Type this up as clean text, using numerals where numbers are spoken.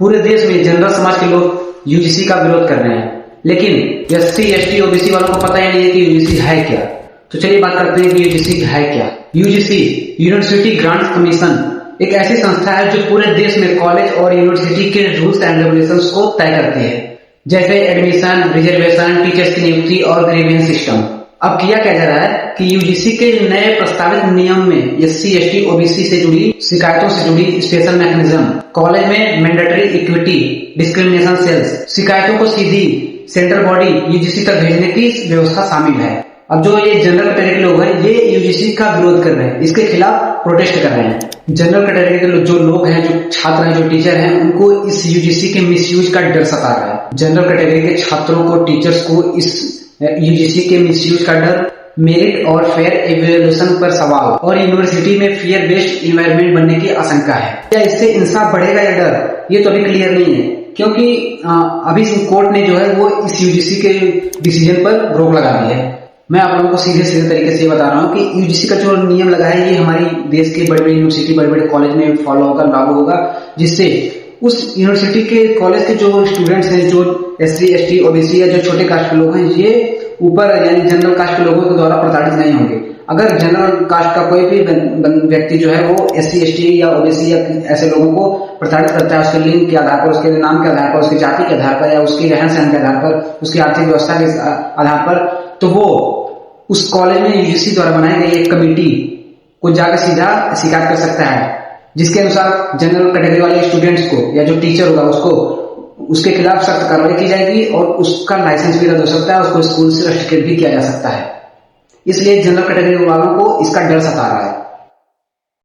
पूरे देश में जनरल समाज के लोग यूजीसी का विरोध कर रहे हैं, लेकिन एससी एसटी ओबीसी वालों को पता ही नहीं है कि यूजीसी है क्या। तो चलिए बात करते हैं कि यूजीसी है क्या। यूजीसी यूनिवर्सिटी ग्रांट्स कमीशन एक ऐसी संस्था है जो पूरे देश में कॉलेज और यूनिवर्सिटी के रूल्स एंड रेगुलेशंस को तय करती है, जैसे एडमिशन, रिजर्वेशन, टीचर्स की नियुक्ति और ग्रीवेंस सिस्टम। अब किया क्या जा रहा है कि यूजीसी के नए प्रस्तावित नियम में एससी एसटी ओबीसी से जुड़ी शिकायतों से जुड़ी स्पेशल मैकेनिज्म, कॉलेज में मैंडेटरी इक्विटी डिस्क्रिमिनेशन सेल्स, शिकायतों को सीधी सेंट्रल बॉडी यूजीसी तक भेजने की व्यवस्था शामिल है। अब जो ये जनरल कैटेगरी के लोग हैं, ये यूजीसी का विरोध कर रहे हैं, इसके खिलाफ प्रोटेस्ट कर रहे हैं। जनरल कैटेगरी के जो लोग हैं, जो छात्र हैं, जो टीचर हैं, उनको इस यूजीसी के मिसयूज का डर सता रहा है। जनरल कैटेगरी के छात्रों को, टीचर्स को इस यूजीसी के मिसयूज का डर, मेरिट और फेयर इवैल्यूएशन पर सवाल और यूनिवर्सिटी में फेयर बेस्ड इन्वायरमेंट बनने की आशंका है। क्या इससे इंसाफ बढ़ेगा या डर, ये तो अभी क्लियर नहीं है, क्योंकि अभी कोर्ट ने जो है वो इस यूजीसी के डिसीजन पर रोक लगा दी है। मैं आप लोगों को सीधे सीधे तरीके से बता रहा हूँ कि यूजीसी का जो नियम लगा है, ये हमारी देश के बड़े बड़े यूनिवर्सिटी, बड़े बड़े कॉलेज में फॉलो होगा, लागू होगा, जिससे उस यूनिवर्सिटी के कॉलेज के जो स्टूडेंट्स हैं, जो एससी एसटी ओबीसी या जो छोटे कास्ट के लोग हैं, ये ऊपर यानी जनरल कास्ट के लोगों के द्वारा प्रताड़ित नहीं होंगे। अगर जनरल कास्ट का कोई भी व्यक्ति जो है वो एससी एसटी या ओबीसी या ऐसे लोगों को प्रताड़ित करता है, उसके लिंग के आधार पर, उसके नाम के आधार पर, उसकी जाति के आधार पर या उसकी रहन सहन के आधार पर, उसकी आर्थिक व्यवस्था के आधार पर, तो वो उस कॉलेज में यूजीसी द्वारा बनाई गई एक कमेटी को जाकर सीधा शिकायत कर सकता है, जिसके अनुसार जनरल कैटेगरी वाले स्टूडेंट्स को या जो टीचर होगा उसको उसके खिलाफ सख्त कार्रवाई की जाएगी और उसका लाइसेंस भी रद्द हो सकता है, उसको स्कूल से रेस्ट्रिक्ट भी किया जा सकता है। इसलिए जनरल कैटेगरी वालों को इसका डर सता रहा है।